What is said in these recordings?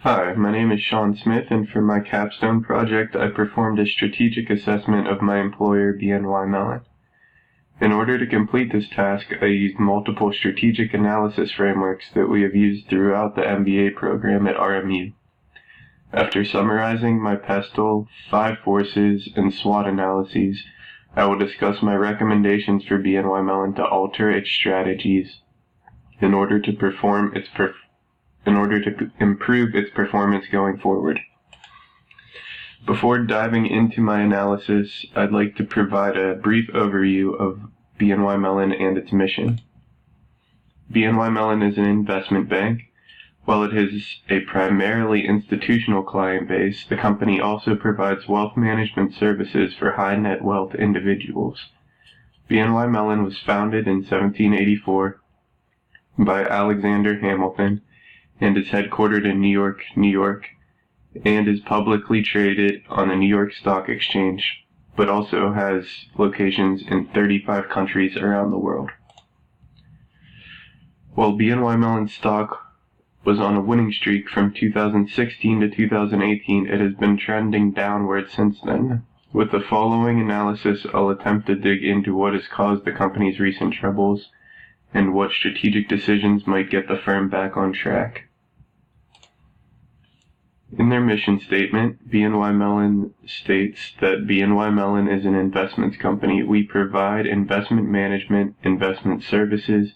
Hi, my name is Sean Smith, and for my capstone project, I performed a strategic assessment of my employer, BNY Mellon. In order to complete this task, I used multiple strategic analysis frameworks that we have used throughout the MBA program at RMU. After summarizing my PESTEL, 5 forces, and SWOT analyses, I will discuss my recommendations for BNY Mellon to alter its strategies in order to improve its performance going forward. Before diving into my analysis, I'd like to provide a brief overview of BNY Mellon and its mission. BNY Mellon is an investment bank. While it has a primarily institutional client base, the company also provides wealth management services for high net wealth individuals. BNY Mellon was founded in 1784 by Alexander Hamilton and is headquartered in New York, New York, and is publicly traded on the New York Stock Exchange, but also has locations in 35 countries around the world. While BNY Mellon's stock was on a winning streak from 2016 to 2018, it has been trending downward since then. With the following analysis, I'll attempt to dig into what has caused the company's recent troubles and what strategic decisions might get the firm back on track. In their mission statement, BNY Mellon states that BNY Mellon is an investments company. We provide investment management, investment services,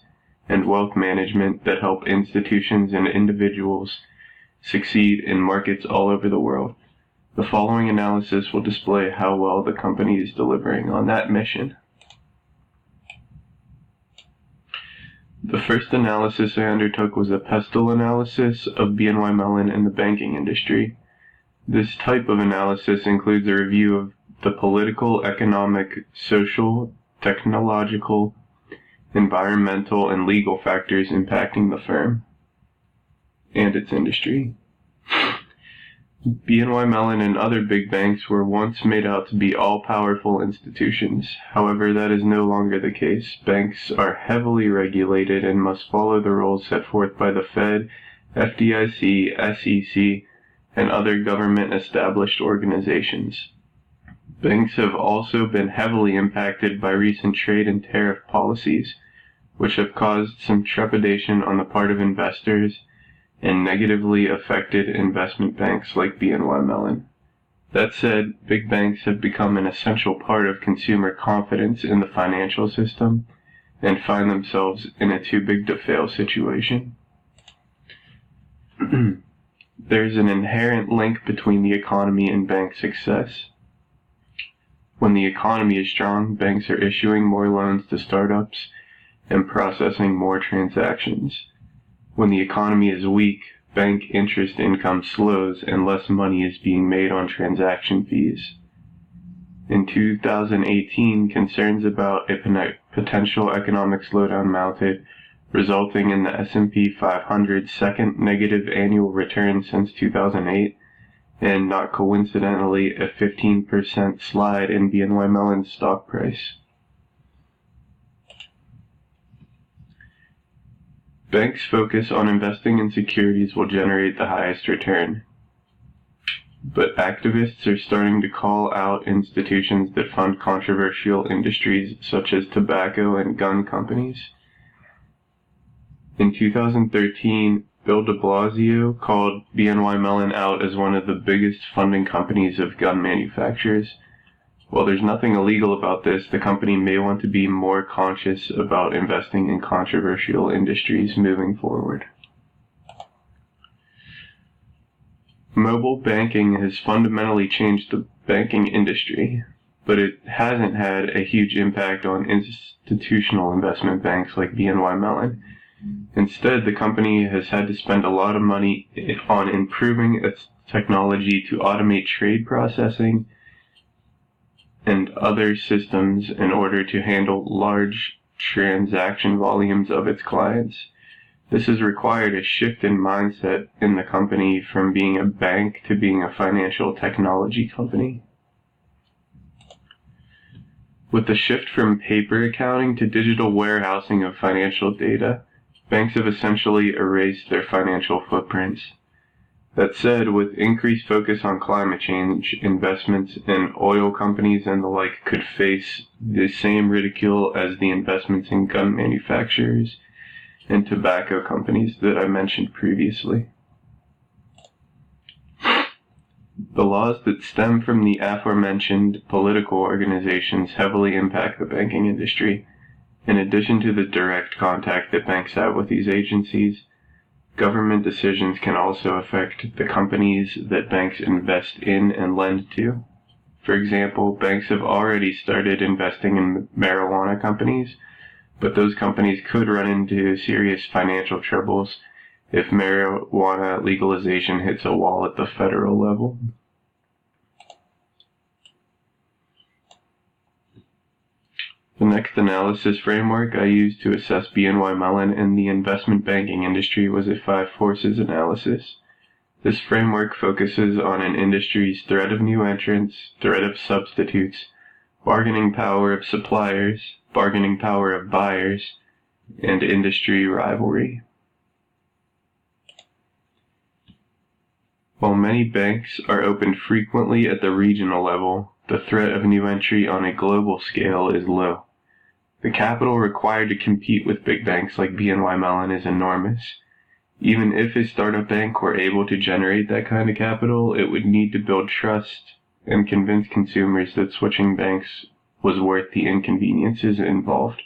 and wealth management that help institutions and individuals succeed in markets all over the world. The following analysis will display how well the company is delivering on that mission. The first analysis I undertook was a PESTEL analysis of BNY Mellon in the banking industry. This type of analysis includes a review of the political, economic, social, technological, environmental, and legal factors impacting the firm and its industry. BNY Mellon and other big banks were once made out to be all-powerful institutions. However, that is no longer the case. Banks are heavily regulated and must follow the rules set forth by the Fed, FDIC, SEC, and other government-established organizations. Banks have also been heavily impacted by recent trade and tariff policies, which have caused some trepidation on the part of investors and negatively affected investment banks like BNY Mellon. That said, big banks have become an essential part of consumer confidence in the financial system and find themselves in a too-big-to-fail situation. There's an inherent link between the economy and bank success. When the economy is strong, banks are issuing more loans to startups and processing more transactions. When the economy is weak, bank interest income slows and less money is being made on transaction fees. In 2018, concerns about a potential economic slowdown mounted, resulting in the S&P 500's second negative annual return since 2008, and not coincidentally a 15% slide in BNY Mellon's stock price. Banks' focus on investing in securities will generate the highest return. But activists are starting to call out institutions that fund controversial industries such as tobacco and gun companies. In 2013, Bill de Blasio called BNY Mellon out as one of the biggest funding companies of gun manufacturers. While there's nothing illegal about this, the company may want to be more conscious about investing in controversial industries moving forward. Mobile banking has fundamentally changed the banking industry, but it hasn't had a huge impact on institutional investment banks like BNY Mellon. Instead, the company has had to spend a lot of money on improving its technology to automate trade processing and other systems in order to handle large transaction volumes of its clients. This has required a shift in mindset in the company from being a bank to being a financial technology company. With the shift from paper accounting to digital warehousing of financial data, banks have essentially erased their financial footprints. That said, with increased focus on climate change, investments in oil companies and the like could face the same ridicule as the investments in gun manufacturers and tobacco companies that I mentioned previously. The laws that stem from the aforementioned political organizations heavily impact the banking industry. In addition to the direct contact that banks have with these agencies, government decisions can also affect the companies that banks invest in and lend to. For example, banks have already started investing in marijuana companies, but those companies could run into serious financial troubles if marijuana legalization hits a wall at the federal level. The next analysis framework I used to assess BNY Mellon and the investment banking industry was a 5 forces analysis. This framework focuses on an industry's threat of new entrants, threat of substitutes, bargaining power of suppliers, bargaining power of buyers, and industry rivalry. While many banks are opened frequently at the regional level, the threat of new entry on a global scale is low. The capital required to compete with big banks like BNY Mellon is enormous. Even if a startup bank were able to generate that kind of capital, it would need to build trust and convince consumers that switching banks was worth the inconveniences involved.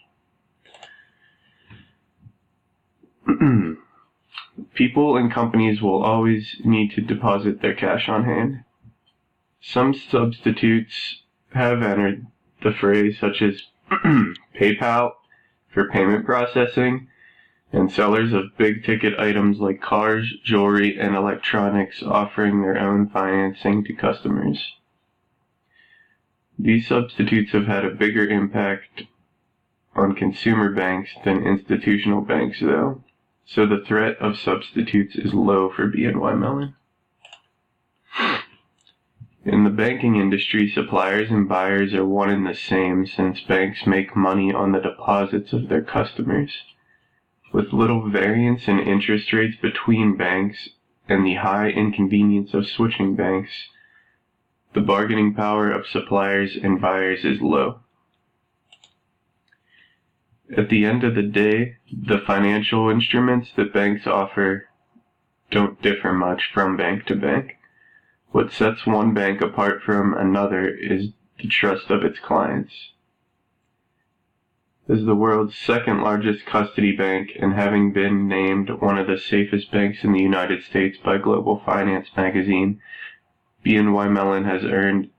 People and companies will always need to deposit their cash on hand. Some substitutes have entered the fray, such as PayPal for payment processing, and sellers of big-ticket items like cars, jewelry, and electronics offering their own financing to customers. These substitutes have had a bigger impact on consumer banks than institutional banks, though, so the threat of substitutes is low for BNY Mellon. In the banking industry, suppliers and buyers are one and the same, since banks make money on the deposits of their customers. With little variance in interest rates between banks and the high inconvenience of switching banks, the bargaining power of suppliers and buyers is low. At the end of the day, the financial instruments that banks offer don't differ much from bank to bank. What sets one bank apart from another is the trust of its clients. As the world's second largest custody bank and having been named one of the safest banks in the United States by Global Finance magazine, BNY Mellon has earned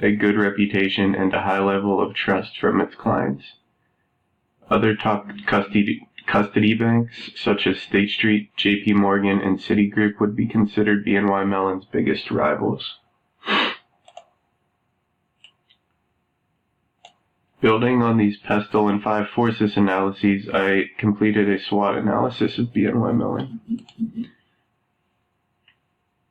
a good reputation and a high level of trust from its clients. Other top custody banks, such as State Street, JP Morgan, and Citigroup, would be considered BNY Mellon's biggest rivals. Building on these pestle and 5 forces analyses, I completed a SWOT analysis of BNY Mellon.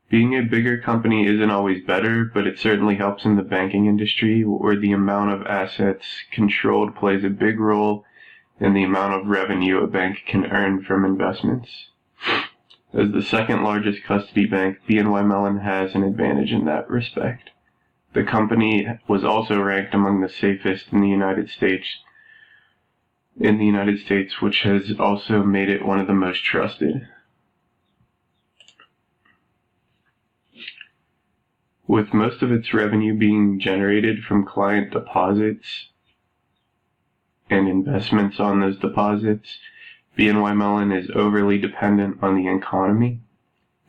Being a bigger company isn't always better, but it certainly helps in the banking industry, where the amount of assets controlled plays a big role in the amount of revenue a bank can earn from investments. As the second largest custody bank, BNY Mellon has an advantage in that respect. The company was also ranked among the safest in the United States, which has also made it one of the most trusted. With most of its revenue being generated from client deposits and investments on those deposits, BNY Mellon is overly dependent on the economy.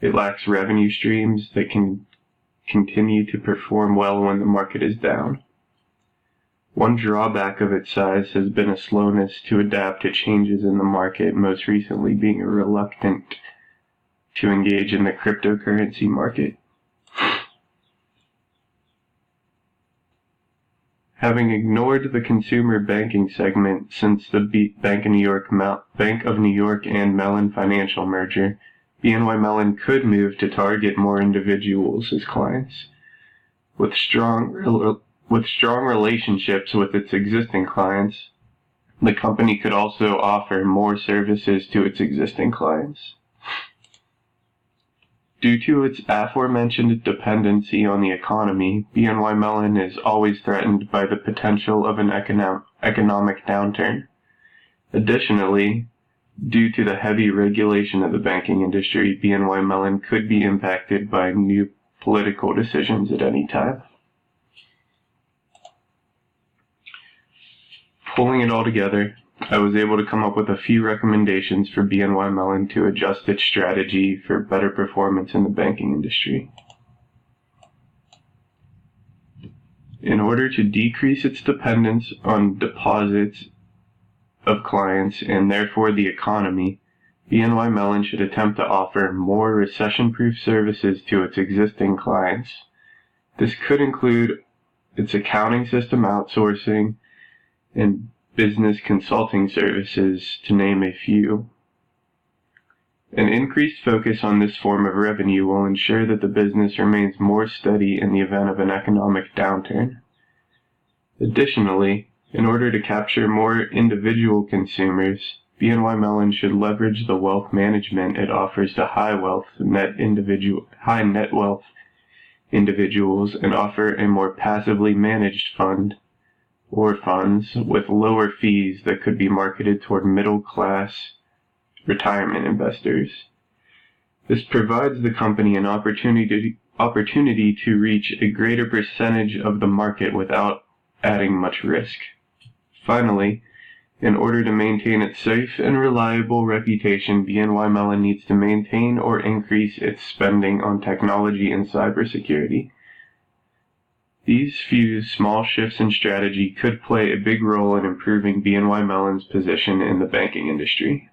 It lacks revenue streams that can continue to perform well when the market is down. One drawback of its size has been a slowness to adapt to changes in the market, most recently being a reluctance to engage in the cryptocurrency market. Having ignored the consumer banking segment since the Bank of New York and Mellon Financial merger, BNY Mellon could move to target more individuals as clients. With strong relationships with its existing clients, the company could also offer more services to its existing clients. Due to its aforementioned dependency on the economy, BNY Mellon is always threatened by the potential of an economic downturn. Additionally, due to the heavy regulation of the banking industry, BNY Mellon could be impacted by new political decisions at any time. Pulling it all together, I was able to come up with a few recommendations for BNY Mellon to adjust its strategy for better performance in the banking industry. In order to decrease its dependence on deposits of clients and therefore the economy, BNY Mellon should attempt to offer more recession-proof services to its existing clients. This could include its accounting system outsourcing and business consulting services, to name a few. An increased focus on this form of revenue will ensure that the business remains more steady in the event of an economic downturn. Additionally, in order to capture more individual consumers, BNY Mellon should leverage the wealth management it offers to high net wealth individuals and offer a more passively managed fund or funds with lower fees that could be marketed toward middle-class retirement investors. This provides the company an opportunity to reach a greater percentage of the market without adding much risk. Finally, in order to maintain its safe and reliable reputation, BNY Mellon needs to maintain or increase its spending on technology and cybersecurity. These few small shifts in strategy could play a big role in improving BNY Mellon's position in the banking industry.